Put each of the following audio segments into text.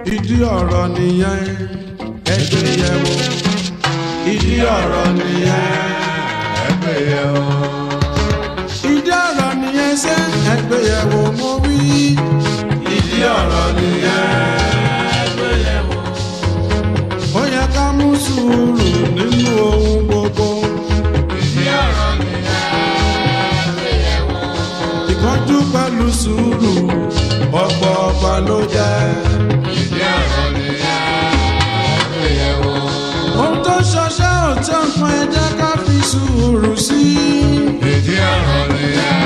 ìdí ọ̀rọ̀ nìyẹn ẹgbẹ́ yẹ̀wò. ìdí ọ̀rọ̀ nìyẹn ẹgbẹ́ yẹ̀wò. ìdí ọ̀rọ̀ nìyẹn ṣe ẹgbẹ́ yẹ̀wò mo wí. ìdí ọ̀rọ̀ nìyẹn ẹgbẹ́ yẹ̀wò. ó yẹ ká mú sùúrù nínú ohun gbogbo. ìdí ọ̀rọ̀ nìyẹn ẹgbẹ́ yẹ̀wò. ìkánjú pẹ̀lú sùúrù ọ̀pọ̀ ọ̀pọ̀ ló jẹ́. ìdí ọ̀rọ̀ nìyẹn ẹgbẹ́ yẹ̀wò. ohun tó ṣọṣẹ́ ò tó nǹkan ẹ jẹ́ ká fi sùúrù sí. ìdí ọ̀rọ̀ nìyẹn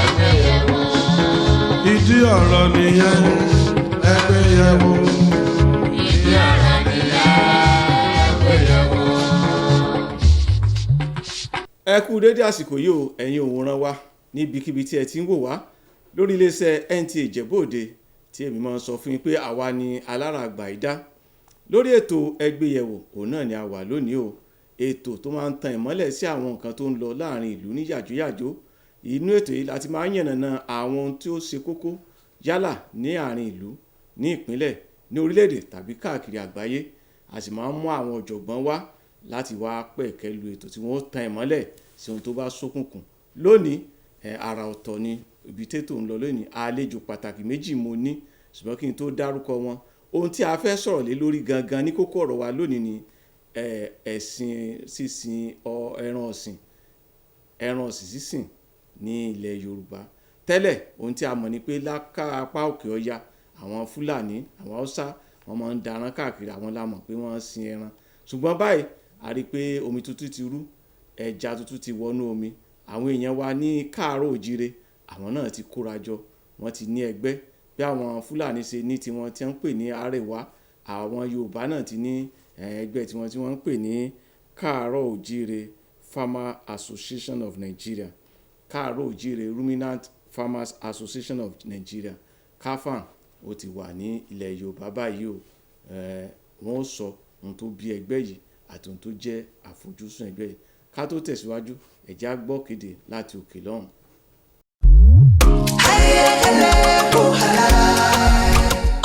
ẹgbẹ́ yẹ̀wò. ìdí ọ̀rọ̀ nìyẹn ẹgbẹ́ yẹ̀wò. ìdí ọ̀rọ̀ nìyẹn ẹgbẹ́ yẹ̀wò. ẹ kú dédé àsìkò yìí o ẹ̀yin òǹwòran wa níbikíbi tí ẹ ti ń wò wá lórí iléeṣẹ́ NTA Ìjẹ̀bú Òde tí èmi máa ń sọ fún yín pé àwa ni alára àgbà ìdá lórí ètò ẹgbẹ́yẹ̀wò òun náà ni a wà lónìí o. ètò tó máa ń tan ìmọ́lẹ̀ sí àwọn nǹkan tó ń lọ láàrin ìlú ní yàjóyàjó. inú ètò yìí láti máa ń yànnàná àwọn ohun tí ó ṣe kókó yálà ní àárín ìlú, ní ìpínlẹ̀, ní orílẹ̀-èdè tàbí káàkiri àgbáyé. a sì máa ń mú àwọn ọ̀jọ̀gbọ́n wá láti wá pẹ̀kẹ́lu ètò tí wọ́n tan ìmọ́lẹ̀ sí ohun tó bá ṣókùnkùn. lónìí àrà ọ̀tọ̀ ni ibi tètò ń lọ lónìí. àlejò pàtàkì méjì mo ní, ṣùgbọ́n kí n tó dárúkọ wọn, ohun tí a fẹ́ sọ̀rọ̀ lé lórí gangan ní kókó ọ̀rọ̀ wa lónìí ni ẹ̀sìn sísìn ẹran ọ̀sìn sísìn ní ilẹ̀ Yorùbá. tẹ́lẹ̀ ohun tí a mọ̀ ni pé láká apá òkè ọya àwọn Fúlàní, àwọn Haúsá, wọ́n máa ń daran káàkiri, àwọn la mọ̀ pé wọ́n ń sin ẹran. ṣùgbọ́n báyìí a rí i pé omi tuntun ti rú, ẹja tuntun ti wọnú omi. àwọn èèyàn wa ní káàárọ̀ òjíire àwọn náà ti kóra jọ, wọ́n ti ní ẹgbẹ́ bí àwọn Fúlàní ṣe ní tiwọn tí wọ́n ń pè ní Àrẹwà, àwọn Yorùbá náà ti ní ẹgbẹ́ tiwọn tí wọ́n ń pè ní káàárọ̀ òjíire Farmer Association of Nigeria, káàárọ̀ òjíire Ruminant Farmers Association of Nigeria, KAFAN. ó ti wà ní ilẹ̀ Yorùbá báyìí o. wọ́n sọ ohun tó bí ẹgbẹ́ yìí àti ohun tó jẹ́ àfojúsùn ẹgbẹ́ yìí. ká tó tẹ̀síwájú ẹ jẹ́ á gbọ́ kéde láti òkè lọ́hùn.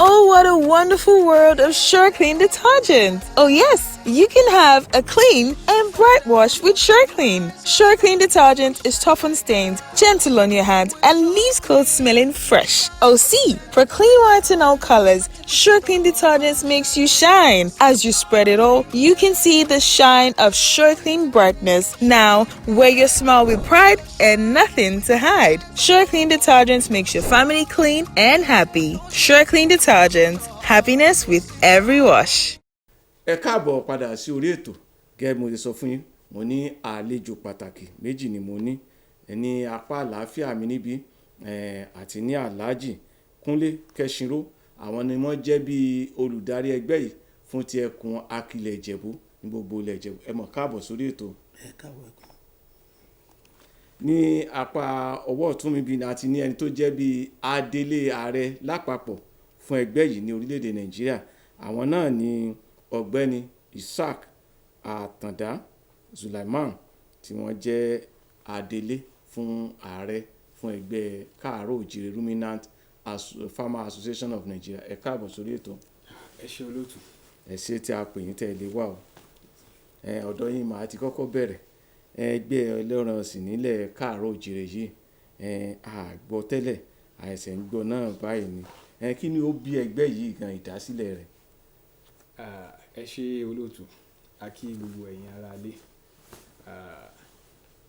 Oh, what a wonderful world of SureClean detergent. Oh yes, you can have a clean and bright wash with SureClean. SureClean detergent is tough on stains, gentle on your hands, and leaves clothes smelling fresh. Oh see, for clean whites and all colors, SureClean detergent makes you shine. As you spread it all, you can see the shine of SureClean brightness. Now, wear your smile with pride and nothing to hide. SureClean detergent makes your family clean and happy. SureClean detergent, happiness with every wash. ẹ káàbọ̀ padà sí orí ètò. gẹ́gẹ́ bí mo ti sọ fún yín, mo ní àlejò pàtàkì méjì ni mo ní ní apá àlàáfíà mi níbí àti ní Alhaji Kúnlé Kẹ́ṣìnró. àwọn ni wọ́n jẹ́ bí olùdarí ẹgbẹ́ yìí fún ti ẹkùn Akilẹ̀ Ìjẹ̀bú ní gbogbo ilẹ̀ Ìjẹ̀bú. ẹ mọ̀ káàbọ̀ sórí ètò. ẹ káàbọ̀ ẹ̀kọ́. ní apá ọwọ́ ọ̀tún mi bí ni a ti ní ẹni tó jẹ́ bí adelé ààrẹ lápapọ̀ fún ẹgbẹ́ yìí ní orílẹ̀-èdè Nàìjíríà. àwọn náà ni ọ̀gbẹ́ni Isaac Àtàndá Sulaiman tí wọ́n jẹ́ adelé fún ààrẹ fún ẹgbẹ́ káàárọ̀ òjíire Ruminant Farmer Association of Nigeria. ẹ káàbọ̀ sórí ètò. ẹ ṣé olóòtú. ẹ ṣé tí a pè yín tẹ̀lé wá o. ọ̀dọ̀ yín màá ti kọ́kọ́ bẹ̀rẹ̀. ẹgbẹ́ ẹlẹ́ran ọ̀sìn nílẹ̀ káàárọ̀ òjíire yìí àgbọ̀ tẹ́lẹ̀ àìsàn ń gbọ́ náà báyìí ni. kí ni ó bí ẹgbẹ́ yìí gan ìdásílẹ̀ rẹ̀? ẹ ṣé olóòtú, a kí gbogbo ẹ̀yin ará ilé.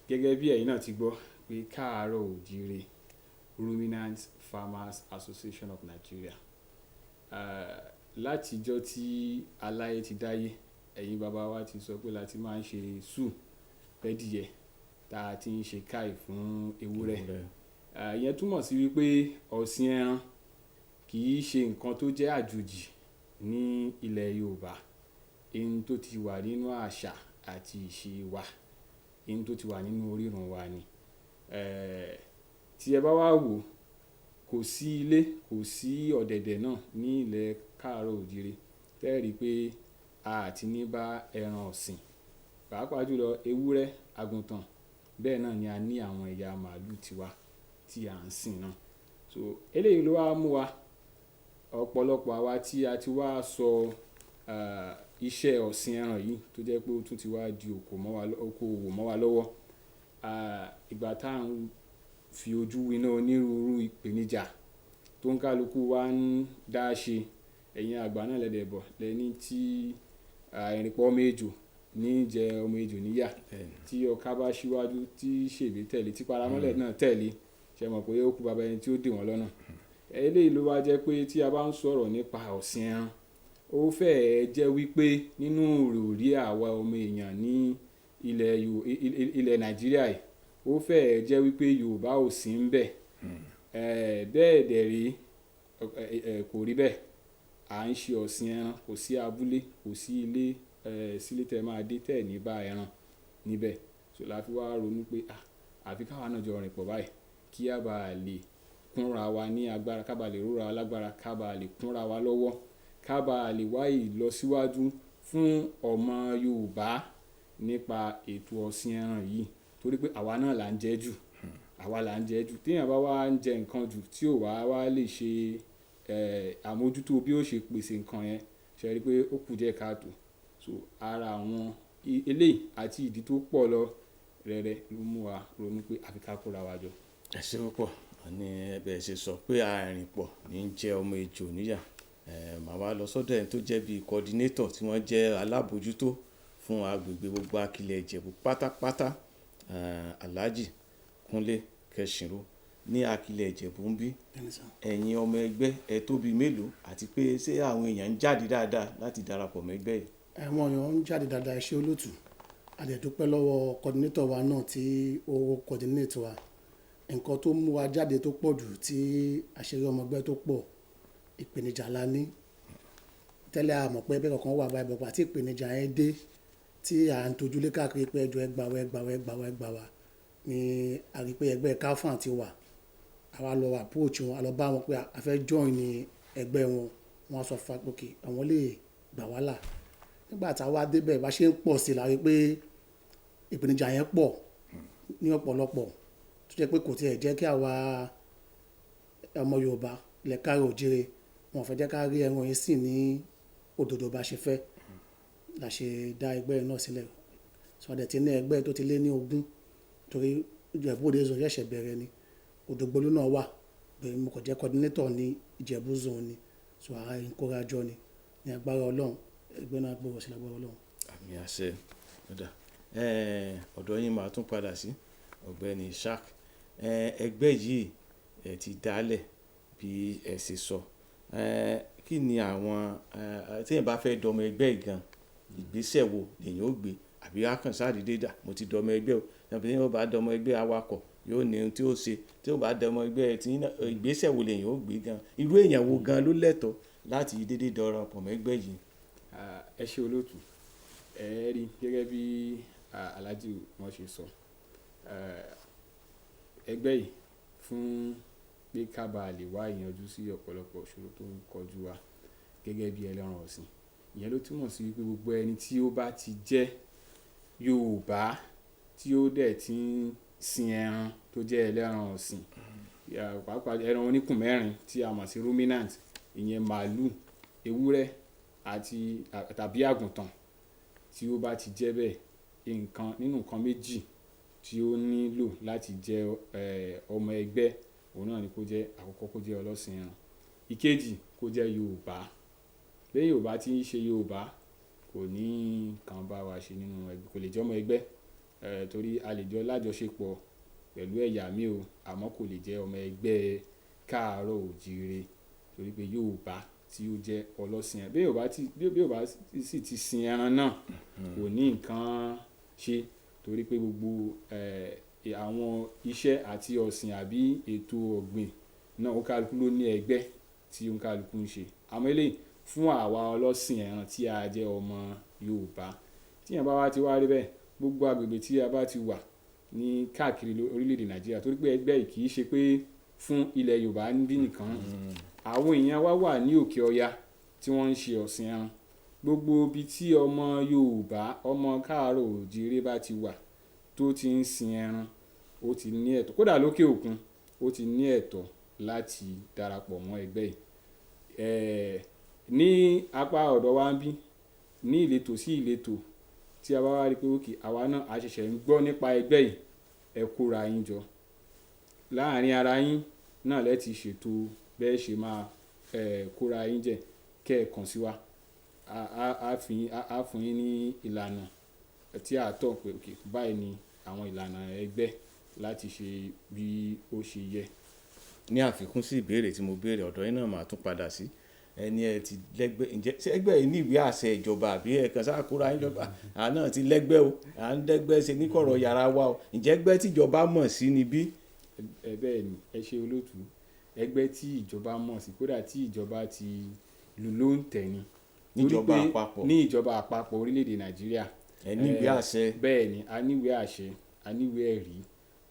gẹ́gẹ́ bí ẹ̀yin náà ti gbọ́ pé káàárọ̀ òjíire Ruminant Farmers Association of Nigeria, látijọ́ tí aláyé ti dáyé, ẹ̀yin bàbá wa ti sọ pé láti máa ń ṣe sùúrù fẹ́díyẹ tá a ti ń ṣe káì fún ewúrẹ́. ìyẹn túmọ̀ sí wípé ọ̀sìn ẹran kì í ṣe nǹkan tó jẹ́ àjòjì ní ilẹ̀ Yorùbá. ohun tó ti wà nínú àṣà àti ìṣe wa, ohun tó ti wà nínú orírun wa ni. tí ẹ bá wá wò, kò sí ilé, kò sí ọ̀dẹ̀dẹ̀ náà ní ilẹ̀ káàárọ̀ òjíire tẹ́ẹ̀rí pé a ti ní bá ẹran ọ̀sìn, pàápàá jùlọ ewúrẹ́, àgùntàn. bẹ́ẹ̀ náà ni a ní àwọn ẹ̀yà màálù tiwa tí à ń sìn náà. so eléyìí ló wá mú wa ọ̀pọ̀lọpọ̀ àwa tí a ti wá sọ iṣẹ́ ọ̀sìn ẹran yìí tó jẹ́ pé ó tún ti wá di okòwò mọ́ wa lọ́wọ́, ìgbà tá à ń fi ojú winá onírúurú ìpèníjà tó ń kálukú wa ń dá ṣe. Ẹ̀yin àgbà náà lẹ́dẹ̀ bọ̀ lẹ́ni tí ìrìnpọ̀ ọmọ ejò ní jẹ ọmọ ejò níyà, tí ọká bá ṣíwájú tí ṣèbí tẹ̀lé tí paramọ́lẹ̀ náà tẹ̀lé, ṣe mọ̀ pé ó kú bàbá ẹni tí ó dè wọ́n lọ́nà. Eléyìí ló wá jẹ́ pé tí a bá ń sọ̀rọ̀ nípa ọ̀sìn ẹran, ó fẹ́ẹ̀ jẹ́ wípé nínú ìròrí àwa ọmọ èèyàn ní ilẹ̀ Nàìjíríà yìí, ó fẹ́ẹ̀ jẹ́ wípé Yorùbá ò sí ń bẹ̀. Bẹ́ẹ̀ dẹ̀ rí kò rí bẹ́ẹ̀. À ń ṣe ọ̀sìn ẹran, kò sí abúlé, kò sí ilé sílé tẹ́ máa dé tẹ́ ní bá ẹran níbẹ̀. So la fi wá ronú pé àfi káwa náà jọ rìn pọ̀ báyìí kí a bá lè kúnra wa ní agbára, ká bá lè rúra wa lágbára, ká bá lè kúnra wa lọ́wọ́, ká bá lè wá ìlọsíwájú fún ọmọ Yorùbá nípa ètò ọ̀sìn ẹran yìí, torí pé àwa náà là ń jẹ jù, téèyàn bá wá ń jẹ nǹkan jù tí ò wá lè ṣe àmójútó bí ó ṣe pèsè nǹkan yẹn, ṣe rí pé ó kù díẹ̀ káàtó. So ara àwọn eléyìí àti ìdí tó pọ̀ lọ rẹ̀rẹ̀ ló mú wa ronú pé àfi ká kóra wa jọ. ẹ ṣé púpọ̀ ní ẹbẹ̀ ṣe sọ pé àrìn pọ̀ ní jẹ́ ọmọ ejò níyà. Màá wá lọ sọ́dọ̀ ẹni tó jẹ́ bíi coordinator tí wọ́n jẹ́ alábòójútó fún agbègbè gbogbo Akilẹ̀ Ìjẹ̀bú pátápátá, Alhaji Kúnlé Kẹ́ṣìnrò ní Akilẹ̀ Ìjẹ̀bú ń bí. Ẹ̀yin ọmọ ẹgbẹ́ ẹ tó bí mélòó, àti pé ṣé àwọn èèyàn ń jáde dáadáa láti darapọ̀ mọ́ ẹgbẹ́ yìí? Àwọn èèyàn ń jáde dáadáa, ẹ ṣé olóòtú. A dẹ̀ dúpẹ́ lọ́wọ́ coordinator wa náà tí ó coordinate wa. Nǹkan tó mú wa jáde tó pọ̀ jù tí àṣírí ọmọ ẹgbẹ́ tó pọ̀, ìpèníjà la ní. Tẹ́lẹ̀ a mọ̀ pé ẹgbẹ́ kankan wà báyìí, bọ̀pọ̀ àti ìpèníjà yẹn dé tí à ń tojúlé káàkiri pé ẹjọ́ ẹgbà wa ni a rí pé ẹgbẹ́ Kafan ti wà. Àwa lọ approach wọn, a lọ bá wọn pé a fẹ́ join ní ẹgbẹ́ wọn. Wọ́n sọ fún wa pé àwọn lè gbà wá là. Nígbà tá a wá débẹ̀ bá ṣe ń pọ̀ sí la rí pé ìpèníjà yẹn pọ̀ ní ọ̀pọ̀lọpọ̀, tó jẹ́ pé kò tiẹ̀ jẹ́ kí àwa ọmọ Yorùbá ilẹ̀ káàárọ̀ oòjíire wọn fẹ́ jẹ́ ká rí ẹran yìí sìn ní òdòdó bá ṣe fẹ́, la ṣe dá ẹgbẹ́ náà sílẹ̀. So a dẹ̀ ti ní ẹgbẹ́ tó ti lé ní 20, torí Ìjẹ̀bú Òde zone ṣẹ̀ṣẹ̀ bẹ̀rẹ̀ ni. Òdògbolú náà wà, bẹ́ẹ̀ mo kàn jẹ́ coordinator ní Ìjẹ̀bú zone ni. So ara ìkórajọ ni ní agbára Ọlọ́run, ẹgbẹ́ náà gbọ́rọ̀ sí lágbára Ọlọ́run. Àmì àṣẹ. Ọ̀dọ̀ yín máa tún padà sí ọ̀gbẹ́ni Ishaq. Ẹgbẹ́ yìí ẹ ti dálẹ̀ bí ẹ ṣe sọ. Kí ni àwọn téèyàn bá fẹ́ dọmọ ẹgbẹ́ gan, ìgbésẹ̀ wo lèyàn ó gbé? Àbí akàn ṣàdédé dà mo ti dọmọ ẹgbẹ́ o, tàbí tí ó bá dọmọ ẹgbẹ́ awakọ̀ yóò ní ohun tí ó ṣe, tí ó bá dọmọ ẹgbẹ́ tí ìgbésẹ̀ wo lèyàn ó gbé gan? Irú èèyàn wo gan ló lẹ́tọ̀ọ́ láti dédé darapọ̀ mọ́ ẹgbẹ́ yìí? Ẹ ṣé olóòtú. Ẹ rí gẹ́gẹ́ bí Alhaji wọ́n ṣe sọ, ẹgbẹ́ yìí fún pé ká bá lè wá ìyanjú sí ọ̀pọ̀lọpọ̀ ìṣòro tó ń kojú wa gẹ́gẹ́ bí ẹlẹ́ran ọ̀sìn. Ìyẹn ló túmọ̀ sí wípé gbogbo ẹni tí ó bá ti jẹ́ Yorùbá tí ó dẹ̀ ti ń sin ẹran tó jẹ́ ẹlẹ́ran ọ̀sìn, pàápàá ẹran oníkùn mẹ́rin tí a mọ̀ sí ruminant, ìyẹn màálù, ewúrẹ́ tàbí àgùntàn, tí ó bá ti jẹ́ bẹ́ẹ̀, nínú nǹkan méjì tí ó nílò láti jẹ́ ọmọ ẹgbẹ́, òun náà ni kó jẹ́ àkọ́kọ́ kó jẹ́ ọlọ́sìn ẹran, ìkejì kó jẹ́ Yorùbá. Bí Yorùbá tí ń ṣe Yorùbá kò ní nǹkan bá wa ṣe nínú ẹgbẹ́, kò lè jẹ́ ọmọ ẹgbẹ́, torí a lè jọ lájọṣepọ̀ pẹ̀lú ẹ̀yà mi o, àmọ́ kò lè jẹ́ ọmọ ẹgbẹ́ káàárọ̀ oòjíire, torí pé Yorùbá tí ó jẹ́ ọlọ́sìn ẹran. Bí Yorùbá sì ti sin ẹran náà kò ní nǹkan ṣe, torí pé gbogbo àwọn iṣẹ́ àti ọ̀sìn àbí ètò ọ̀gbìn náà ó kálukú ló ní ẹgbẹ́ tí ó kálukú ń ṣe. Àmọ́ eléyìí fún àwa ọlọ́sìn ẹran tí a jẹ́ ọmọ Yorùbá, tí èèyàn bá wá ti wá rí bẹ́ẹ̀, gbogbo agbègbè tí a bá ti wà ní káàkiri orílẹ̀-èdè Nàìjíríà, torí pé ẹgbẹ́ yìí kì í ṣe pé fún ilẹ̀ Yorùbá níbí nìkan, àwọn èèyàn wa wà ní òkè ọya tí wọ́n ń ṣe ọ̀sìn ẹran. Gbogbo ibi tí ọmọ Yorùbá, ọmọ káàárọ̀ oòjíire bá ti wà tó ti ń sin ẹran, ó ti ní ẹ̀tọ́, kódà lókè òkun ó ti ní ẹ̀tọ́ láti darapọ̀ mọ́ ẹgbẹ́ yìí. ní apá ọ̀dọ̀ wa ń bí ní ìletò sí ìletò tí a bá wá rí pé òkè àwa náà a ṣẹ̀ṣẹ̀ ń gbọ́ nípa ẹgbẹ́ yìí, ẹ kóra yín jọ láàrin ara yín náà lẹ́ ti ṣètò bẹ́ẹ̀ ṣe máa kóra yín jẹ, kẹ́ ẹ kàn sí wa, a fún yín ní ìlànà tí a tọ̀ pé òkè báyìí ni àwọn ìlànà ẹgbẹ́ láti ṣe bí ó ṣe yẹ. Ní àfikún sí ìbéèrè tí mo béèrè, ọ̀dọ̀ yín náà màá tún padà sí. Ẹni ẹ ti lẹ́gbẹ́, ǹjẹ́ ṣé ẹgbẹ́ yìí ní ìwé àṣẹ ìjọba àbí ẹ̀kan sáà kóra yín jọba? Àwa náà ti lẹ́gbẹ́ o, à ń dẹ́gbẹ́ ṣe ní kọ̀rọ̀ yàrá wa o. Ǹjẹ́ ẹgbẹ́ tíjọba mọ̀ sí ni bí? Bẹ́ẹ̀ ni, ẹ ṣe olóòtú, ẹgbẹ́ tí ìjọba mọ̀ sí, kódà tí ìjọba ti lù ló ń tẹ̀ ni. Níjọba àpapọ̀. Ní ìjọba àpapọ̀ orílẹ̀-èdè Nàìjíríà. Ẹ ní ìwé àṣẹ. Bẹ́ẹ̀ ni, a ní ìwé àṣẹ, a ní ìwé ẹ̀rí,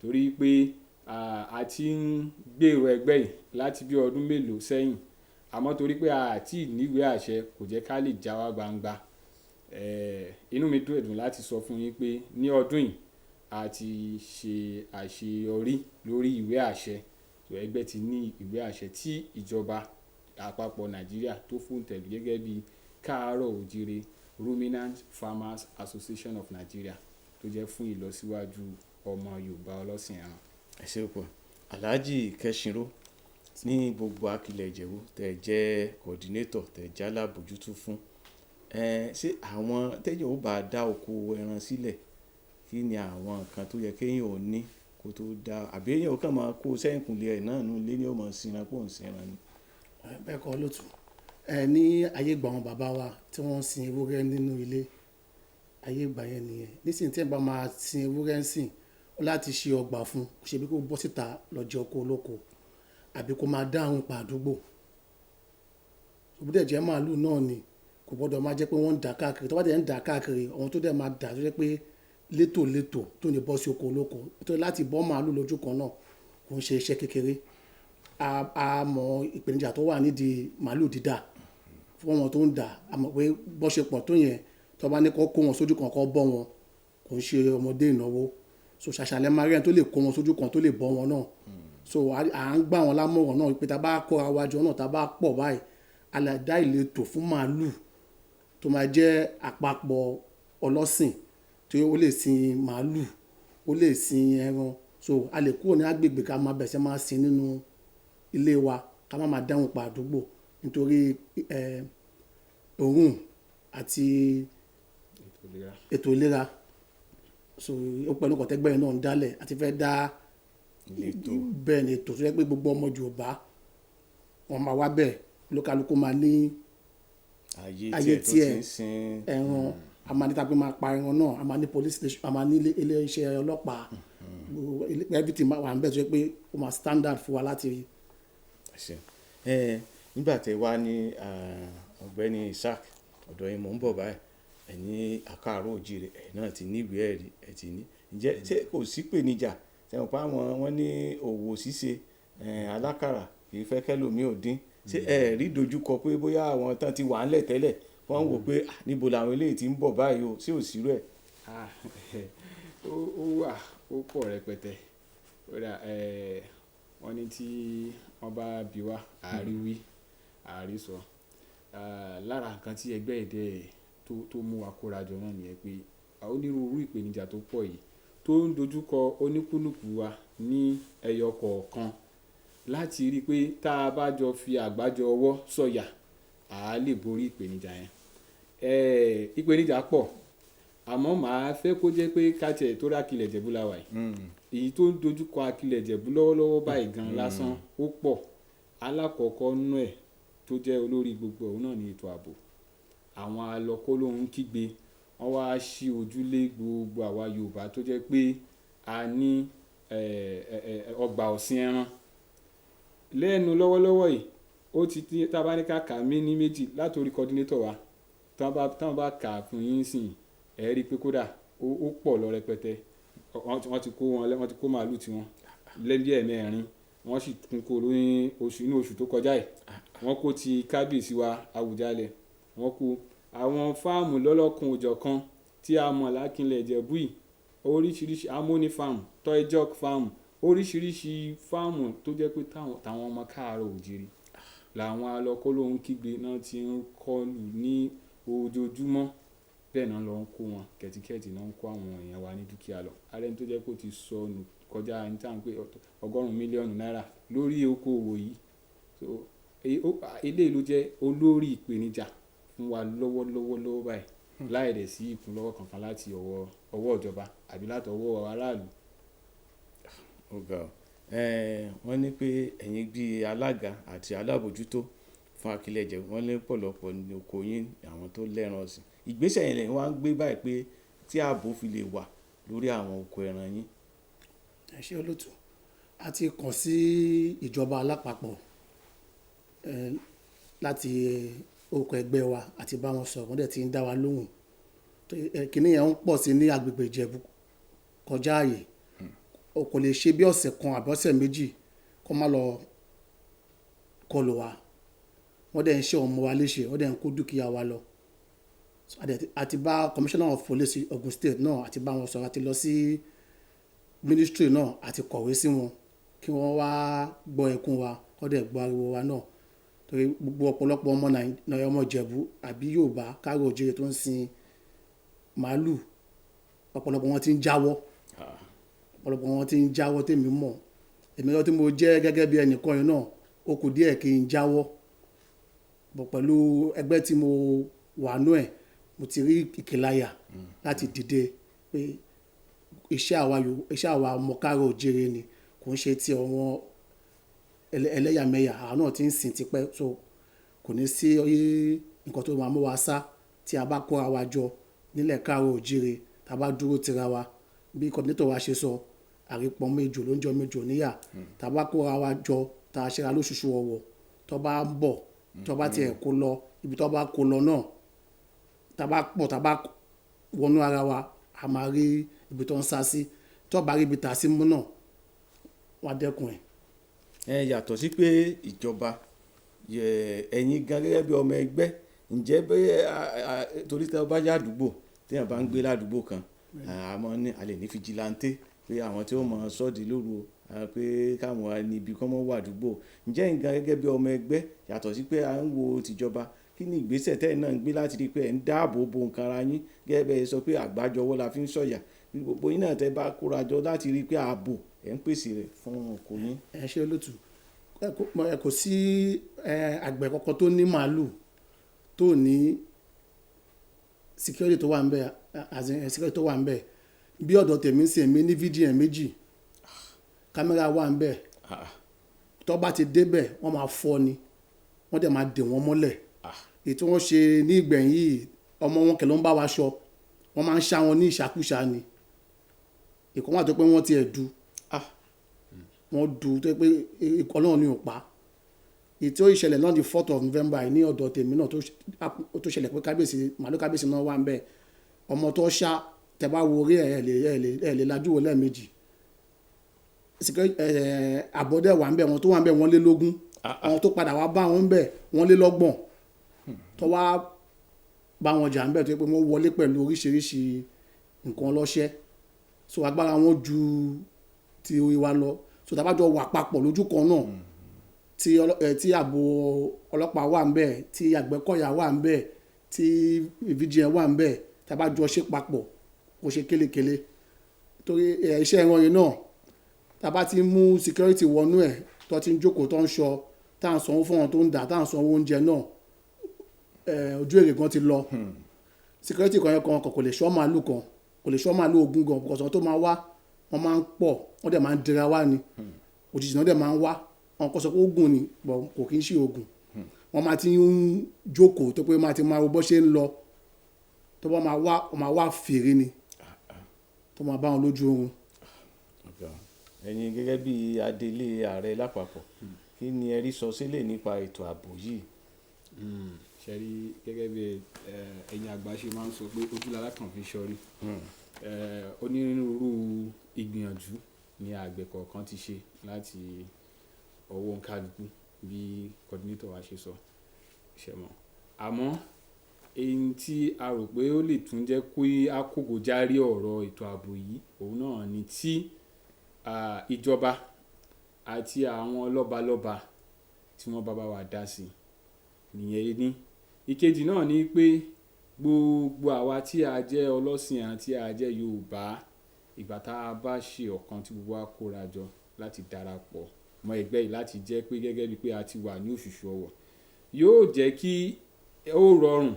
torí pé a ti ń gbèrò ẹgbẹ́ yìí láti bí ọdún mélòó sẹ́yìn, àmọ́ torí pé a ti ní ìwé àṣẹ kò jẹ́ ká lè já wa gbangba. Inú mi dùn láti sọ fún yín pé ní ọdún yìí a ti ṣe àṣeyọrí lórí ìwé àṣẹ. Ẹgbẹ́ ti ní ìwé àṣẹ tí ìjọba àpapọ̀ Nàìjíríà tó fòǹtẹ̀ lù gẹ́gẹ́ bí Káàárọ̀ Oòjíire Ruminant Farmers Association of Nigeria, tó jẹ́ fún ìlọsíwájú ọmọ Yorùbá ọlọ́sìn ẹran. Ẹ ṣé púpọ̀. Alhaji Kẹ́ṣìnró, ní gbogbo Akilẹ̀ Ìjẹ̀bú tẹ̀ jẹ́ coordinator, tẹ̀ jẹ́ alábòjútó fún, ṣé àwọn tẹ́yìn ó bá dá oko ẹran sílẹ̀, kí ni àwọn nǹkan tó yẹ kéèyàn ò ní kó tó dá, àbí èèyàn ó kàn máa kó sẹ́yìnkùnlé ẹ̀ náà nù lé ní ó máa sinra pò ń sinra ni? Bẹ́ẹ̀ kọ́ lótú, ní ayé ìgbà àwọn bàbá wa tí wọ́n sin ewúrẹ́ nínú ilé, ayé ìgbà yẹn nìyẹn. Nísìnyí tí ẹ bá máa sin ewúrẹ́ ń sìn, ó láti ṣe ọgbà fún, kò ṣe bí kó bọ́ síta lọ jẹ oko olóko, àbí kó máa dá àwọn pa àdúgbò. Òbúdẹ̀ jẹ́ màálù náà ni, kò gbọ́dọ̀ máa jẹ́ pé wọ́n ń dà káàkiri. Tó bá dẹ̀ ń dà káàkiri, àwọn tó dẹ̀ máa dà tó jẹ́ pé létòlétò tó ní bọ́ sí oko olóko, nítorí láti bọ́ màálù lójú kan náà kò ń ṣe iṣẹ́ kékeré. A mọ ìpèníjà tó wà nídìí màálù dídà fún wọn tó ń dà, a mọ̀ pé bọ́ ṣe pọ̀ tó yẹn, tó bá ní kó wọn sójú kan kó bọ́ wọn, kò ń ṣe ọmọdé ìnáwó. So ṣàṣàlẹ̀ máa rí ẹni tó lè kó wọn sójú kan tó lè bọ́ wọn náà. So à ń gbà wọn lámọ̀ràn náà pé tá a bá kó àwájọ náà, tá a bá pọ̀ báyìí, a lè dá ìletò fún màálù tó máa jẹ́ àpapọ̀ ọlọ́sìn, tí ó lè sin màálù, ó lè sin ẹran. So a lè kúrò ní agbègbè ká máa bẹ̀rẹ̀ sí máa sin nínú ilé wa, ká má máa dáhùn pa àdúgbò nítorí òórùn àti ètò ìlera. So ó pẹ̀lú kọ̀tẹ́gbẹ́ yẹn náà ń dálẹ̀ àti fẹ́ dá bẹ́ẹ̀ ni ètò tó yẹ pé gbogbo ọmọ Yorùbá wọn máa wá bẹ́ẹ̀, olúkálùkù máa ní ayé tiẹ̀ ẹran, a máa ní tàbí máa pa ẹran náà, a máa ní police station, a máa ní ilé iṣẹ́ ọlọ́pàá, everything wà ń bẹ̀ tó yẹ pé ó máa standard fún wa láti rí. Nígbà tẹ́ wá ní ọ̀gbẹ́ni Isaac, ọ̀dọ̀ yín mò ń bọ̀ báyìí, ẹ̀yin Káàárọ̀ Oòjíire ẹ̀ náà ti ní ìwé ẹ̀rí, ẹ̀ ti ní. Ǹjẹ́ ṣé kò sí ìpèníjà? Sẹ́wọ̀n pa wọ́n ní òwò ṣíṣe alákàrà kì í fẹ́ kẹ́lòmíì ò dín. Ṣé ẹ rí dojúkọ pé bóyá àwọn tán ti wà ńlẹ̀ tẹ́lẹ̀ wọ́n ń wò pé níbo làwọn eléyìí ti ń bọ̀ báyìí o, sí ò sí rẹ̀? Ó wà, ó pọ̀ rẹpẹtẹ. Wọ́n ní tí wọ́n bá bi wá àríwí àrísọ. Lára nǹkan tí ẹgbẹ́ èdè tó mú wa kóra jọ náà nìyẹn pé onírúurú ìpèníjà tó pọ̀ yìí tó ń dojúkọ oníkúlùkù wa ní ẹyọ kọ̀ọ̀kan, láti rí i pé tá a bá jọ fi àgbájọ ọwọ́ sọ̀yà a lè borí ìpèníjà yẹn. Ìpèníjà pọ̀, àmọ́ màá fẹ́ kó jẹ́ pé káàtì tó rà Akilẹ̀ Ìjẹ̀bú la wà yìí, èyí tó ń dojúkọ Akilẹ̀ Ìjẹ̀bú lọ́wọ́lọ́wọ́ báyìí gan lásán ó pọ̀. Alákọ̀ọ́kọ́ nú ẹ̀ tó jẹ́ olórí gbogbo òun náà ní ètò ààbò. Àwọn alọ́kólóhùn kígbe, wọ́n wá sí ojúlé gbogbo àwa Yorùbá tó jẹ́ pé a ní ọgbà ọ̀sìn ẹran. Lẹ́nu lọ́wọ́lọ́wọ́ yìí ó ti tá a bá ní ká kà mí ní méjì látòrí coordinator wa, táwọn bá kà fún yín sìn ẹ rí i pé kódà ó pọ̀ lọ rẹpẹtẹ. Wọ́n ti kó màálù tiwọn lẹ́yìn ẹ̀mẹ́rin, wọ́n sì tún kó lóyún inú oṣù tó kọjá yìí. Wọ́n kó ti kábíyèsí wa Àwùjalẹ̀, wọ́n kó àwọn fáàmù lọ́lọ́kun òjọ̀kan tí a mọ̀ lákínlẹ̀ Ìjẹ̀bú yìí, oríṣiríṣi Harmony farm, Toy Jug farm, oríṣiríṣi fáàmù tó jẹ́ pé táwọn ọmọ Káàárọ̀ Oòjíire làwọn alọ́kólóhùn kígbe náà ti ń kọlù ní ojoojúmọ́, bẹ́ẹ̀ náà lọ ń kó wọn kẹ̀tíkẹ̀tì náà ń kó àwọn èèyàn wa ní dúkìá lọ. Ààrẹ tó jẹ́ kó ti sọnù kọjá ní tá à ń pè ọgọ́rùn-ún mílíọ̀nù náírà lórí okòwò yìí. So eléyìí ló jẹ́ olórí ìpèníjà fún wa lọ́wọ́lọ́wọ́ báyìí, láì dẹ̀ sí ìkúnlọ́wọ́ kankan láti ọwọ́ ìjọba àbí láti ọwọ́ aráàlú. Wọ́n ní pé ẹ̀yin bíi alága àti alábòjútó fún Akílẹ̀jẹ̀, wọ́n lé pọ̀lọpọ̀ ní oko yín àwọn tó lẹ́ran ọ̀sìn. Ìgbésẹ̀ yẹn lẹ́yìn wá ń gbé báyìí pé tí ààbò fi lè wà lórí àwọn oko ẹran yín. ẹ ṣé olóòtú, a ti kàn sí ìjọba alápapọ̀ láti orúkọ ẹgbẹ́ wa àti bá wọn sọ̀rọ̀, wọ́n dẹ̀ ti ń dá wa lóhùn. Kìnìún yẹn ń pọ̀ sí ní agbègbè Ìjẹ̀bú kọjá ààyè, o kò lè ṣe bí ọ̀sẹ̀ kan àbí ọ̀sẹ̀ méjì kó má lọ kọlù wa. Wọ́n dẹ̀ ń ṣe ọmọ wa léṣe, wọ́n dẹ̀ ń kó dúkìá wa lọ. Àti bá Commissioner of Police Ogun State náà àti bá wọn sọ̀rọ̀, àti lọ sí ministry náà àti kọ̀wé sí wọn kí wọ́n wá gbọ́ ẹkún wa, kó dẹ̀ gbọ́ ariwo wa náà. Torí gbogbo ọ̀pọ̀lọpọ̀ ọmọ Ìjẹ̀bú àbí Yorùbá káàrọ̀ oòjíire tó ń sin màálù, ọ̀pọ̀lọpọ̀ wọn ti ń jáwọ́, tèmi mọ̀. Èmi lọ tí mo jẹ́ gẹ́gẹ́ bí ẹnìkan yìí náà, ó kù díẹ̀ kí n jáwọ́. Bọ̀ pẹ̀lú ẹgbẹ́ tí mo wà nú ẹ̀, mo ti rí ìkìláyà láti dìde pé iṣẹ́ àwa ọmọ káàrọ̀ oòjíire ni, kò ń ṣe ti àwọn ẹlẹ́yàmẹ̀yà. Àwọn náà ti ń sìn tipẹ́, so kò ní sí nǹkan tó máa mú wa sá tí a bá kóra wa jọ nílẹ̀ káàrọ̀ oòjíire, tá a bá dúró tira wa. Bí coordinator wa ṣe sọ, àrípọ̀ méjò ló ń jọ méjò níyà. Tá a bá kóra wa jọ, tá a ṣera lóṣooṣù ọ̀wọ̀, tó bá ń bọ̀, tó bá tiẹ̀ kó lọ ibi tó bá kó lọ náà, tá a bá pọ̀, tá a bá wọnú ara wa, a máa rí ibi tó ń sá sí. Tó bá rí ibi tà sí mú náà, wọ́n á dẹ́kun ẹ̀. Yàtọ̀ sí pé ìjọba, ẹ̀yin gan gẹ́gẹ́ bí ọmọ ẹgbẹ́, ǹjẹ́ bẹ́ẹ̀ torí tí wọ́n bá yá àdúgbò tí wọ́n bá ń gbé ládùúgbò kan, àmọ́ ní a lè ní fìjìláńtẹ́ pé àwọn tí ó mọ̀ sọ́ọ̀dì lóru pé káwọn níbi kọ́ mọ́ wà àdúgbò. Ǹjẹ́ nǹkan gẹ́gẹ́ bí ọmọ ẹgbẹ́, yàtọ̀ sí pé à ń wo tìjọba, kí ni ìgbésẹ̀ tẹ́ẹ̀ náà ń gbé láti rí pé ẹ̀ ń dáàbò bo nǹkan ara yín, gẹ́gẹ́ bẹ́ẹ̀ sọ pé àgbájọwọ́ la fi ń sọ̀yà, gbogbo yín náà tẹ́ bá kóra jọ láti rí pé ààbò ẹ̀ ń pèsè rẹ̀ fún oko yín. ẹ ṣé olóòtú, kò sí àgbẹ̀ kankan tó ní màálù tó ní security tó wà ń bẹ̀, security tó wà ń bẹ̀. Bí ọ̀dọ̀ tèmi ń sìn, èmi ní VDM méjì, kámẹ́rà wà ń bẹ̀. Tó bá ti débẹ̀, wọ́n máa fọ́ ni, wọ́n dẹ̀ máa dè wọ́n mọ́lẹ̀. Èyí tí wọ́n ṣe ní ìgbẹ̀yìn yìí, ọmọ wọn kẹ̀ ló ń bá wa ṣọ, wọ́n máa ń ṣá wọn ní ìṣàkúṣà ni. Ìkan wà tó pé wọ́n ti ẹ̀ du, wọ́n du tó pé Ọlọ́run ni ò pa. Èyí tí ó ṣẹlẹ̀ náà di 4th of November ní ọ̀dọ̀ tèmi náà tó ṣẹlẹ̀ pé màálù kábíyèsí náà wà ń bẹ̀. Ọmọ tó ṣá, tẹ́ bá wo orí ẹ̀ lè lajú wo lẹ́ẹ̀mejì. Àbọ̀dẹ̀ wà ń bẹ̀, wọn tó wà ń bẹ̀ wọ́n lé 20, àwọn tó padà wá bá wọn ń bẹ̀ wọ́n lé 30, tó wá bá wọn jà ń bẹ̀ tó pé wọ́n wọlé pẹ̀lú oríṣiríṣi nǹkan ọlọ́ṣẹ́. So agbára wọn ju ti wa lọ. So tá bá jọ wà papọ̀ lójú kan náà, tí ààbò ọlọ́pàá wà ń bẹ̀, tí Àgbẹ̀kọ̀yà wà ń bẹ̀, tí VGN wà ń bẹ̀, tá bá jọ ṣe papọ̀, kò ṣe kélekèle. Torí iṣẹ́ ìran yìí náà, tá bá ti mú security wọnú ẹ̀, tó ti ń jókòó, tó ń ṣọ́, tá à ń sanwó fún wọn tó ń dà, tá à ń sanwó oúnjẹ náà, ojú èrè gan ti lọ. Security kan yẹn kan kò lè ṣọ́ màálù kan, kò lè ṣọ́ màálù ogún gan, because tó máa wá, wọ́n máa ń pọ̀, wọ́n dẹ̀ máa ń dira wá ni. Òjijì náà dẹ̀ máa ń wá. Àwọn kan sọ pé ogun ni, kò kí ń ṣe ogun. Wọ́n máa ti ń jókòó tó pé máa ti máa wo bó ṣe ń lọ. Tó bá máa wá fèrè ni, tó máa bá wọn lójú oorun. Ẹ̀yin gẹ́gẹ́ bí adelé ààrẹ lápapọ̀, kí ni ẹ rí sọ sílẹ̀ nípa ètò ààbò yìí? Ṣe rí gẹ́gẹ́ bí ẹ̀yin àgbà ṣe máa ń sọ pé ojúlára kan fi ṣọ́rí. Onírúurú ìgbìyànjú ni àgbẹ̀ kọ̀ọ̀kan ti ṣe láti ọwọ́ kálukú, bí coordinator wa ṣe sọ, ṣẹ̀mọ̀. Àmọ́ èyí tí a rò pé ó lè tún jẹ́ kó àkókò járí ọ̀rọ̀ ètò ààbò yìí, òun náà ni tí ìjọba àti àwọn lọ́balọ́ba tí wọ́n bá wa dá sí nìyẹn ní. Ìkejì náà ni pé gbogbo àwa tí a jẹ́ ọlọ́sìn ẹran tí a jẹ́ Yorùbá, ìgbà tá a bá ṣe ọ̀kan tí gbogbo wa kóra jọ láti darapọ̀ mọ́ ẹgbẹ́ yìí láti jẹ́ pé gẹ́gẹ́ bí pé a ti wà ní òṣùṣù ọwọ̀, yóò jẹ́ kí ó rọrùn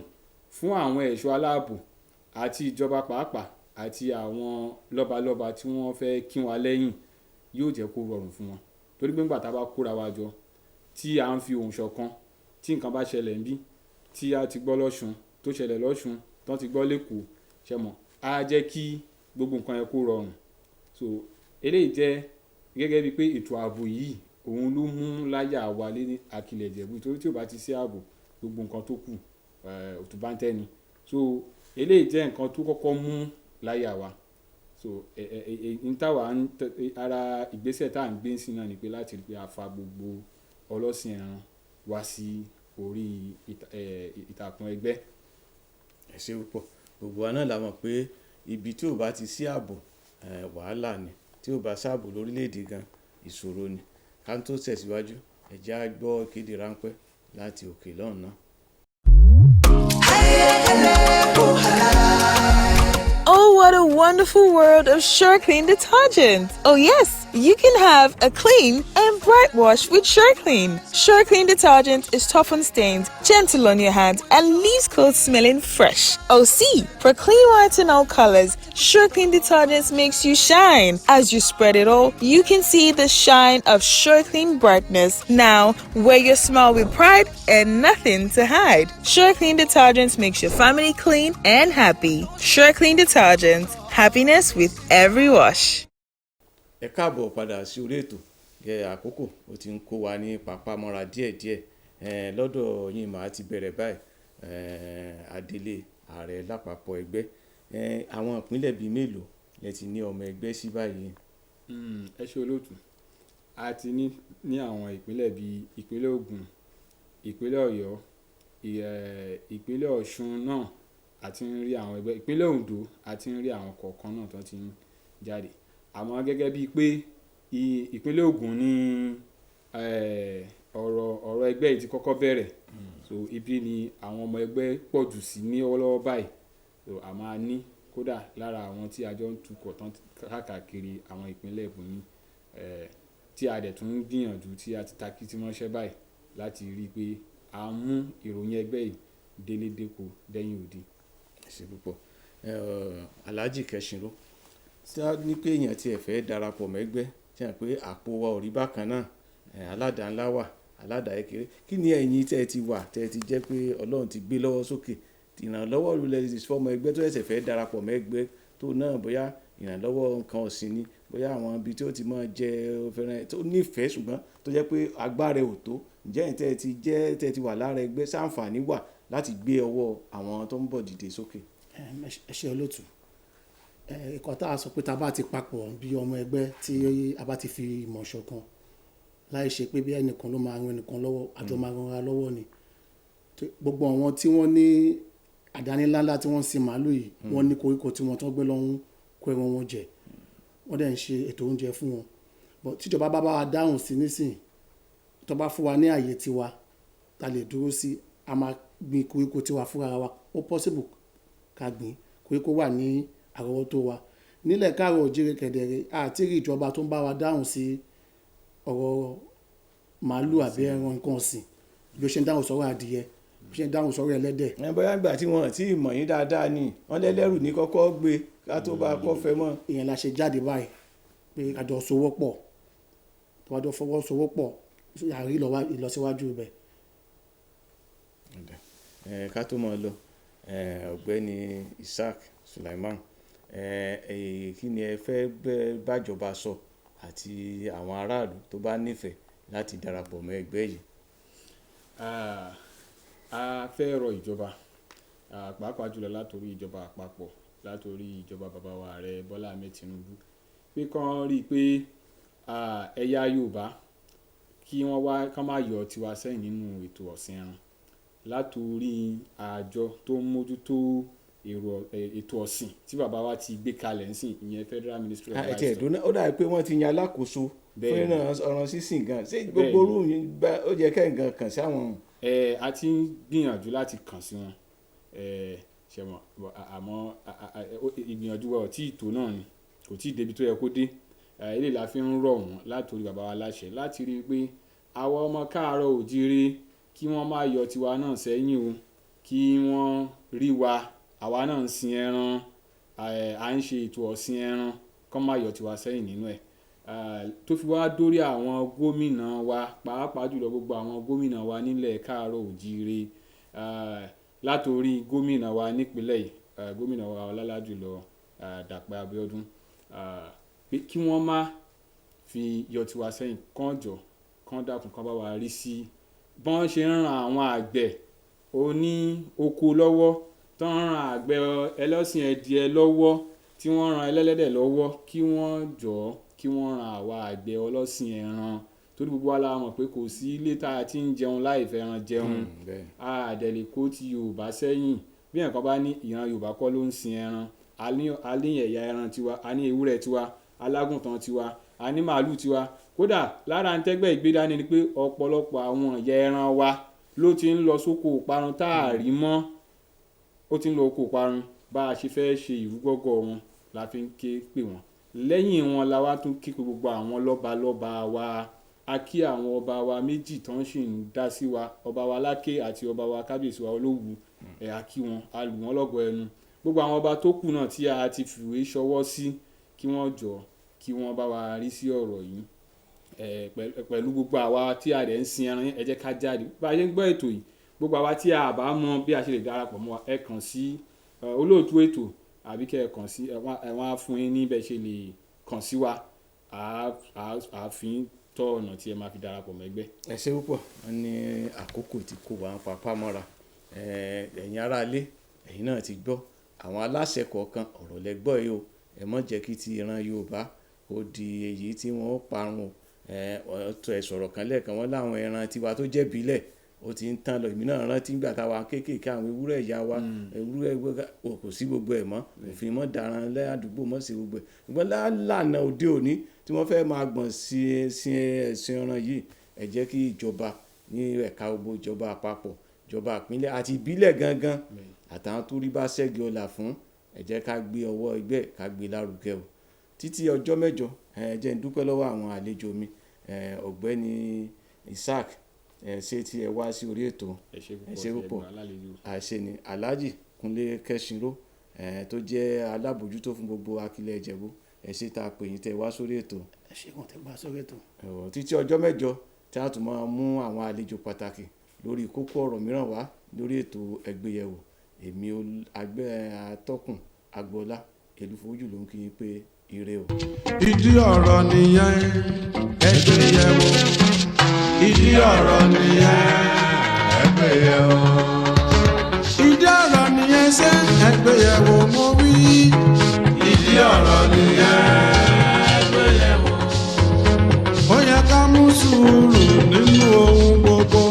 fún àwọn ẹ̀ṣọ́ aláàbò àti ìjọba pàápàá àti àwọn lọ́balọ́ba tí wọ́n fẹ́ kí wa lẹ́yìn, yóò jẹ́ kó rọrùn fún wọn. Torí pé nígbà tá a bá kóra wa jọ tí à ń fi ohùn ṣọ̀kan, tí nǹkan bá ṣẹlẹ̀ níbí tí a ti gbọ́ lọ́ṣun tó ṣẹlẹ̀ lọ́ṣun tán ti gbọ́ lẹ́kọ̀ọ́, ṣe mọ̀ á jẹ́ kí gbogbo nǹkan yẹn kó rọrùn. So eléyìí jẹ́ gẹ́gẹ́ bí pé ètò ààbò yìí òun ló mú láyà wa lé Akilẹ̀ Ìjẹ̀bú, torí tí ò bá ti sí ààbò gbogbo nǹkan tó kù òtún bá ń tẹ́ni. So eléyìí jẹ́ nǹkan tó kọ́kọ́ mú láyà wa. So ara ìgbésẹ̀ tá à ń gbé sí náà ni pé láti rí pé a fa gbogbo ọlọ́sìn ẹran wá sí orí ìtàkùn ẹgbẹ́. Ẹ ṣé púpọ̀. Gbogbo wa náà la mọ̀ pé ibi tí ò bá ti sí ààbò wàhálà ni, tí ò bá sáàbò lórílẹ̀‐èdè gan ìṣòro ni. Ká tó tẹ̀síwájú, ẹ jẹ́ á gbọ́ ìkéde ráńpẹ́ láti òkè lọ́hùn náà. Oh, what a wonderful world of SureClean detergent! Oh yes, you can have a clean and bright wash with SureClean. SureClean detergent is tough on stains, gentle on your hands, and leaves clothes smelling fresh. Oh see, for clean whites and all colors, SureClean detergent makes you shine. As you spread it all, you can see the shine of SureClean brightness. Now, wear your smile with pride and nothing to hide. SureClean detergent makes your family clean and happy. SureClean detergent, happiness with every wash. Ẹ káàbọ̀ padà sí orí ètò. Àkókò ó ti ń kó wa ní pàpamọ́ra díẹ̀díẹ̀. Lọ́dọ̀ yín màá ti bẹ̀rẹ̀ báyìí. Adelé ààrẹ lápapọ̀ ẹgbẹ́. Àwọn ìpínlẹ̀ bíi mélòó lẹ ti ní ọmọ ẹgbẹ́ sí báyìí? Ẹ ṣé olóòtú. A ti ní àwọn ìpínlẹ̀ bíi ìpínlẹ̀ Ògùn, ìpínlẹ̀ Ọ̀yọ́, ìpínlẹ̀ Ọ̀ṣun náà a ti ń rí àwọn ẹgbẹ́, ìpínlẹ̀ Oǹdó a ti ń rí àwọn kọ̀ọ̀kan náà tó ti ń jáde. Àmọ́ gẹ́gẹ́ bíi pé ìpínlẹ̀ Ògùn ní ọ̀rọ̀ ẹgbẹ́ yìí ti kọ́kọ́ bẹ̀rẹ̀. So ibi ni àwọn ọmọ ẹgbẹ́ pọ̀ jù sí ní ọwọ́lọ́wọ́ báyìí. So a máa ní kódà lára àwọn tí a jọ ń tukọ̀ tán káàkiri àwọn ìpínlẹ̀ ibòmíì tí a dẹ̀ tún ń gbìyànjú tí a ti takítí mọ́ṣẹ́ báyìí láti rí i pé a mú ìròyìn ẹgbẹ́ yìí délé dépò dẹ́yìn òdi. Ẹ ṣé púpọ̀. Alhaji Kẹ́ṣìnró, tí a ní pé èèyàn tí ẹ fẹ́ darapọ̀ mẹ́gbẹ́ tí a pé àpò wa ò rí bákan náà, aládàá ńlá wà, aládàá kékeré, kí ni ẹ̀yin tẹ́ ẹ ti wà tẹ́ ẹ ti jẹ́ pé Ọlọ́run ti gbé lọ́wọ́ sókè, ìrànlọ́wọ́ lulẹ̀ fọmọ ẹgbẹ́ tó ẹ̀sẹ̀ fẹ́ darapọ̀ mẹ́gbẹ́ tó náà, bóyá ìrànlọ́wọ́ nǹkan ọ̀sìn ni, bóyá àwọn ibi tí ó ti máa jẹ fẹ́ràn tó nífẹ̀ẹ́ ṣùgbọ́n tó jẹ́ pé agbára ẹ̀ ò tó, ǹjẹ́ ẹ̀yin tẹ́ ẹ ti wà lára ẹgbẹ́ ṣàǹfààní wà láti gbé ọwọ́ àwọn tó ń bọ̀ dìde sókè? Ẹ ṣé olóòtú. Ẹ̀kọ́ tá a sọ pé tá a bá ti papọ̀ bí ọmọ ẹgbẹ́ tí a bá ti fi ìmọ̀ ṣọ̀kan, láì ṣe pé bí ẹnìkan ló máa ran ẹnìkan lọ́wọ́, àjọ máa ran ara lọ́wọ́ ni. Gbogbo àwọn tí wọ́n ní àdáni ńláńlá tí wọ́n sin màálù yìí, wọ́n ní koríko tí wọ́n tán gbé lọ́hún kó ẹran wọn jẹ, wọ́n dẹ̀ ń ṣe ètò oúnjẹ fún wọn. But tíjọba bá wa dáhùn sí nísìn, tó bá fún wa ní àyè tiwa ta lè dúró sí, a máa gbin koríko tiwa fúnra wa. Ó possible ká gbìn koríko wà ní àrọ́wọ́tó wa. Nílẹ̀ káàárọ̀ oòjíire kẹ̀dẹ̀rẹ̀ àti rí ìjọba tó ń bá wa dáhùn sí ọ̀rọ̀ màálù àbí ẹran nǹkan ọ̀sìn, bí ó ṣe ń dáhùn sọ́rọ̀ adìyẹ, bí ó ṣe ń dáhùn sọ́rọ̀ ẹlẹ́dẹ̀. Bóyá ìgbà tí wọ́n ti mọ̀ yín dáadáa ni wọ́n lẹ́lẹ́rù ní kọ́kọ́ gbé ká tó bá kọ́ fẹ́ mọ́. Ìyẹn la ṣe jáde báyìí pé àjọ sowọ́pọ̀, tó wá jọ fọwọ́ sowọ́pọ̀ àrí ìlọsíwájú ibẹ̀. Ká tó mọ̀ lọ, ọ̀gbẹ́ni Isaac Sulaiman, kí ni ẹ fẹ́ bájọba sọ àti àwọn aráàlú tó bá nífẹ̀ẹ́ láti darapọ̀ mọ́ ẹgbẹ́ yìí? A fẹ́ rọ ìjọba pàápàá jùlọ látòrí ìjọba àpapọ̀, látòrí ìjọba bàbá wa Ààrẹ Bọ́lá Ahmed Tinubu, pé kán rí i pé ẹ̀yà Yorùbá kí wọ́n wá kán má yọ tiwa sẹ́yìn nínú ètò ọ̀sìn ẹran, látòrí àjọ tó ń mójútó ètò ọ̀sìn tí bàbá wa ti gbé kalẹ̀ ń sìn, ìyẹn Federal Ministry of àti Livestock. ẹ̀dùn náà ó dàbí pé wọ́n ti yan alákòóso Bẹ́ẹ̀ fún ọ̀ràn sísìn gan ṣé gbogbo orú ó jẹ́ kẹ́ǹgan kàn sí àwọn. A ti ń gbìyànjú láti kàn sí wọn ṣẹ̀mọ̀, àmọ́ ìgbìyànjú wa ò tí ì tó náà ni, kò tí ì débi tó yẹ kó dé. Eléyìí la fi ń rọ̀ wọ́n látòrí bàbá wa láṣẹ láti rí i pé àwa ọmọ káàárọ̀ òjíire kí wọ́n má yọ tiwa náà sẹ́yìn o, kí wọ́n rí wa àwa náà ń sin ẹran, à ń ṣe ètò ọ̀sìn ẹran, kọ́ má yọ tiwa sẹ́yìn nínú ẹ̀. Tó fi wá dórí àwọn gómìnà wa, pàápàá jùlọ gbogbo àwọn gómìnà wa nílẹ̀ káàárọ̀ òjíire, látòrí gómìnà wa nípínlẹ̀ yìí, gómìnà wa ọlọ́lá jùlọ Dàpọ̀ Abíọ́dún, pé kí wọ́n má fi yọ tiwa sẹ́yìn, kán jọ kán dákun kán bá wa rí sí bọ́n ṣe ń ran àwọn àgbẹ̀ oní oko lọ́wọ́, tó ń ran àgbẹ̀ ẹlọ́sìn ẹdìẹ lọ́wọ́, tí wọ́n ran ẹlẹ́dẹ̀ lọ́wọ́, kí wọ́n jọ kí wọ́n ran àwa àgbẹ̀ ọlọ́sìn ẹran, torí gbogbo wa la mọ̀ pé kò sí ilé tá a ti ń jẹun láì fẹ́ràn jẹun. Àdẹ̀lẹ̀ kó ti Yorùbá sẹ́yìn, bí ẹ̀kan bá ní ìran Yorùbá kọ́ ló ń sin ẹran, a ní ẹ̀yà ẹran tiwa, a ní ewúrẹ́ tiwa, alágùntàn tiwa, a ní màálù tiwa. Kódà lára ń tẹ́gbẹ́ ìgbédání ni pé ọ̀pọ̀lọpọ̀ àwọn ẹ̀yà ẹran wa ló ti ń lọ sóko ìparun tá a rí mọ́, ó ti ń lọ oko ìparun. Bá a ṣe fẹ́ ṣe ìrúgọ́gọ́ wọn la fi ń ké pè wọ́n, lẹ́yìn wọn la wá tún kí gbogbo àwọn lọ́balọ́ba wa. A kí àwọn ọba wa méjì tán sì ń dá sí wa, ọba wa Láké àti ọba wa Kábíyèsí wa Olówu, a kí wọn, a lù wọ́n lọ́gọ ẹnu. Gbogbo àwọn ọba tó kù náà tí a ti fìwé ṣọwọ́ sí, kí wọ́n jọ kí wọ́n bá wa rí sí ọ̀rọ̀ yìí. Pẹ̀lú gbogbo àwa tí a rẹ̀ ń sin ẹran, ẹ jẹ́ ká jáde. Bá a ṣe ń gbọ́ ètò yìí, gbogbo àwa tí a bá mọ bí a ṣe lè darapọ̀ mọ́ wa, ẹ kàn sí olóòtú ètò, àbí kẹ́ ẹ kàn sí wọ́n á fún yín ní bẹ́ẹ̀ ṣe lè kàn sí wa, àfin tọ́ ọ̀nà tí ẹ máa fi darapọ̀ mọ́ ẹgbẹ́. Ẹ ṣé púpọ̀, wọ́n ní àkókò tí kò wá ń papá mọ́ra. Ẹ̀yin aráalé, ẹ̀yin náà ti gbọ́ àwọn aláṣẹ kọ̀ọ̀kan ọ̀rọ̀ lẹ́gbọ́ yìí o, ẹ má jẹ́ kí ti ìran Yorùbá ó di èyí tí wọ́n ó parun o. Ẹ sọ̀rọ̀ kan lẹ́ẹ̀kan, wọ́n láwọn ẹran tiwa tó jẹ́ ìbílẹ̀ ó ti ń tán lọ. Èmi náà rántí nígbà táwa kéékèèké àwọn ewúrẹ́ ìyá wa, ewúrẹ́ kò sí gbogbo ẹ̀ mọ́, òfin mọ́ daran ládùúgbò mọ́ sí gbogbo ẹ̀. Ṣùgbọ́n lánàá òde òní tí wọ́n fẹ́ máa gbọ̀n sí ẹ̀sìn ẹran yìí, ẹ jẹ́ kí ìjọba ní ẹ̀ka gbogbo, ìjọba àpapọ̀, ìjọba ìpínlẹ̀ àti ìbílẹ̀ gangan àtàwọn tó rí bá ṣẹ́gi ọlà fún, ẹ jẹ́ ká gbé ọwọ́ ẹgbẹ́ ká gbé lárugẹ o. Títí ọjọ́ mẹ́jọ, ẹ jẹ́ n dúpẹ́ lọ́wọ́ àwọn àlejò mi, ọ̀gbẹ́ni Isaac, ṣé tí ẹ wá sí orí ètò. Ẹ ṣé púpọ̀. Àṣẹ ni Alhaji Kúnlé Kẹ́ṣinró, tó jẹ́ alábòjútó fún gbogbo Akilẹ̀ Ìjẹ̀bú. Ẹ ṣé tá a pè yín tẹ́ wá sórí ètò. ẹ ṣé kàn tẹ́ gbà sórí ètò. Títí ọjọ́ mẹ́jọ tí a tún máa mú àwọn àlejò pàtàkì lórí kókó ọ̀rọ̀ mìíràn wá lórí ètò ẹgbẹ́yẹ̀wò. Èmi atọ́kùn Agboola Elúfojú ló ń kí yín pé ire o. Ìdí ọ̀rọ̀ nìyẹn ẹgbẹ́yẹ̀wò. Ìdí ọ̀rọ̀ nìyẹn ẹgbẹ́yẹ̀wò. Ìdí ọ̀rọ̀ nìyẹn ṣe ẹgbẹ́yẹ̀wò mo wí. Ìdí ọ̀rọ̀ nìyẹn ẹgbẹ́yẹ̀wò. Ó yẹ ká mú sùúrù nínú ohun gbogbo.